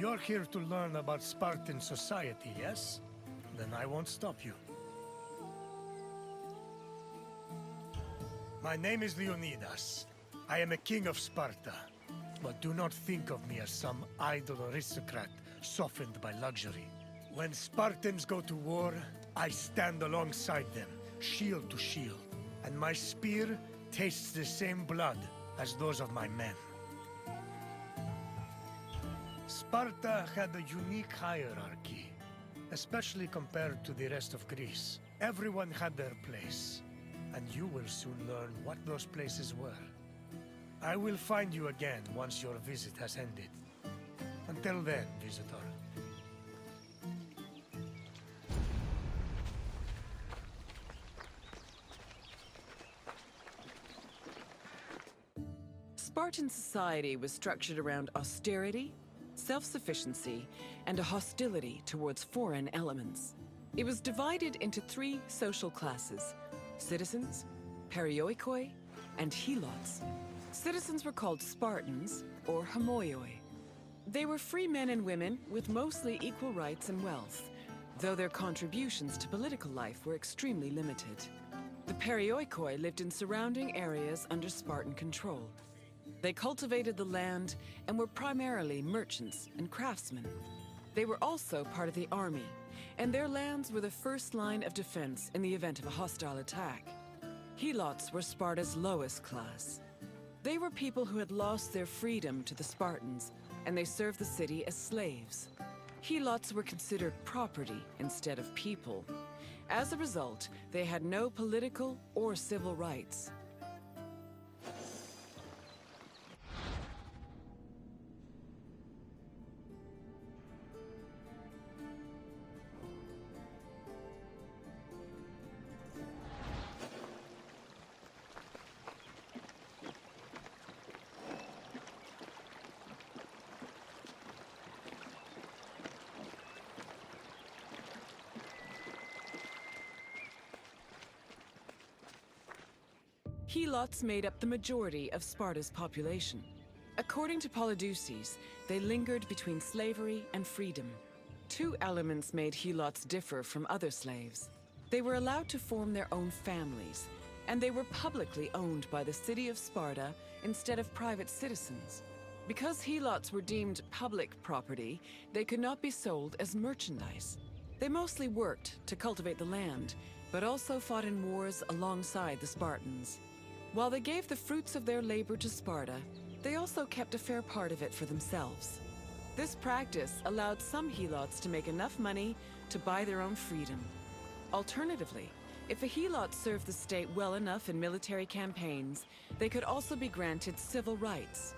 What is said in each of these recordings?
You're here to learn about Spartan society, yes? Then I won't stop you. My name is Leonidas. I am a king of Sparta. But do not think of me as some idle aristocrat softened by luxury. When Spartans go to war, I stand alongside them, shield to shield. And my spear tastes the same blood as those of my men. Sparta had a unique hierarchy, especially compared to the rest of Greece. Everyone had their place, and you will soon learn what those places were. I will find you again once your visit has ended. Until then, visitor. Spartan society was structured around austerity, self-sufficiency, and a hostility towards foreign elements. It was divided into three social classes: citizens, Perioeci, and Helots. Citizens were called Spartans, or homoioi. They were free men and women with mostly equal rights and wealth, though their contributions to political life were extremely limited. The Perioeci lived in surrounding areas under Spartan control. They cultivated the land and were primarily merchants and craftsmen. They were also part of the army, and their lands were the first line of defense in the event of a hostile attack. Helots were Sparta's lowest class. They were people who had lost their freedom to the Spartans, and they served the city as slaves. Helots were considered property instead of people. As a result, they had no political or civil rights. Helots made up the majority of Sparta's population. According to Polydeuces, they lingered between slavery and freedom. Two elements made Helots differ from other slaves. They were allowed to form their own families, and they were publicly owned by the city of Sparta instead of private citizens. Because Helots were deemed public property, they could not be sold as merchandise. They mostly worked to cultivate the land, but also fought in wars alongside the Spartans. While they gave the fruits of their labor to Sparta, they also kept a fair part of it for themselves. This practice allowed some Helots to make enough money to buy their own freedom. Alternatively, if a Helot served the state well enough in military campaigns, they could also be granted civil rights.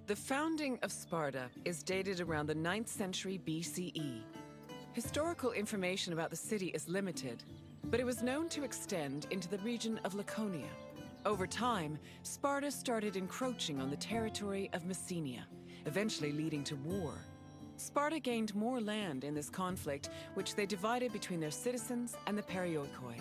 The founding of Sparta is dated around the 9th century BCE. Historical information about the city is limited, but it was known to extend into the region of Laconia. Over time, Sparta started encroaching on the territory of Messenia, eventually leading to war. Sparta gained more land in this conflict, which they divided between their citizens and the Perioeci.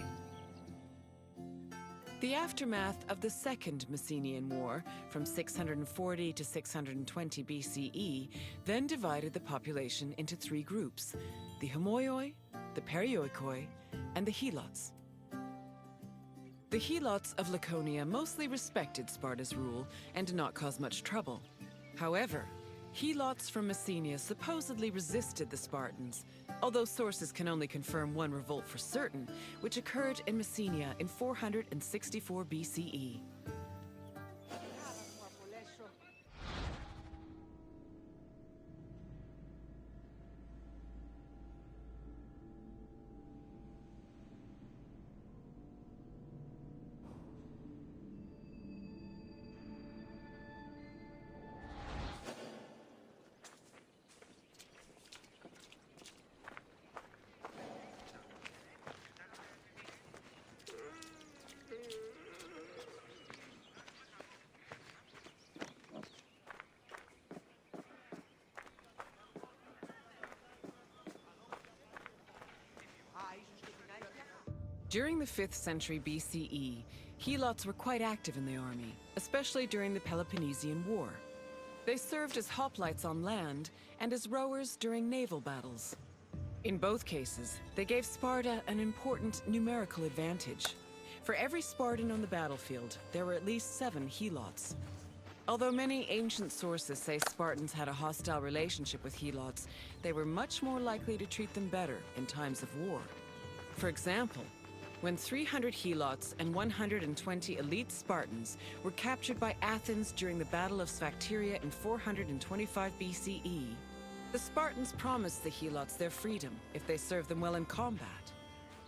The aftermath of the Second Messenian War, from 640 to 620 BCE, then divided the population into three groups: the homoioi, the Perioeci, and the Helots. The Helots of Laconia mostly respected Sparta's rule and did not cause much trouble. However, Helots from Messenia supposedly resisted the Spartans, although sources can only confirm one revolt for certain, which occurred in Messenia in 464 BCE. During the 5th century BCE, Helots were quite active in the army, especially during the Peloponnesian War. They served as hoplites on land and as rowers during naval battles. In both cases, they gave Sparta an important numerical advantage. For every Spartan on the battlefield, there were at least 7 Helots. Although many ancient sources say Spartans had a hostile relationship with Helots, they were much more likely to treat them better in times of war. For example, when 300 Helots and 120 elite Spartans were captured by Athens during the Battle of Sphacteria in 425 BCE, the Spartans promised the Helots their freedom if they served them well in combat.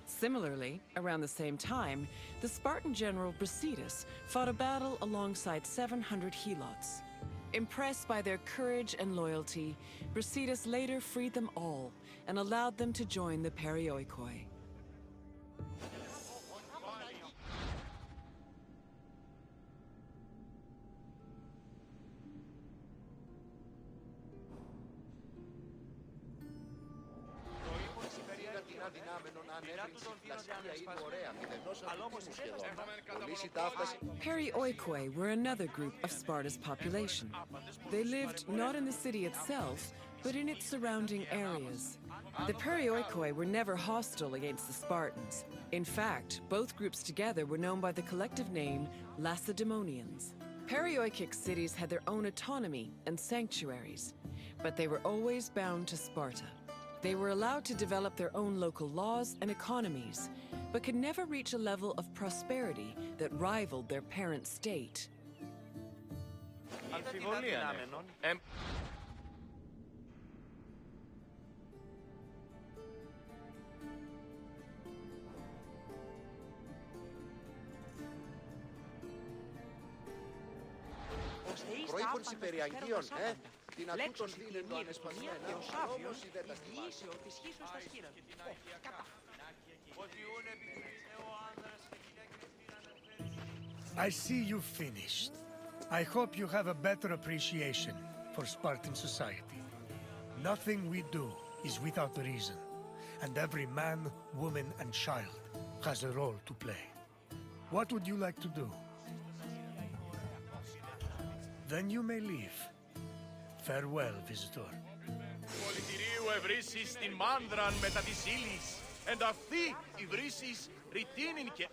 Similarly, around the same time, the Spartan general Brasidas fought a battle alongside 700 Helots. Impressed by their courage and loyalty, Brasidas later freed them all and allowed them to join the Perioeci. Perioeci were another group of Sparta's population. They lived not in the city itself, but in its surrounding areas. The Perioeci were never hostile against the Spartans. In fact, both groups together were known by the collective name Lacedaemonians. Perioecic cities had their own autonomy and sanctuaries, but they were always bound to Sparta. They were allowed to develop their own local laws and economies, but could never reach a level of prosperity that rivaled their parent state. Προείπονση Περιαγίων, την ακούτων δίνεντο ανεσπασμένα, όμως ιδέ τα στιμάτια. I see you've finished. I hope you have a better appreciation for Spartan society. Nothing we do is without reason, and every man, woman, and child has a role to play. What would you like to do? Then you may leave. Farewell, visitor. Πολιτηρίου ευρύσεις την μάνδραν μετά της ύλης, εν αυτή η βρύσις ρητίνην και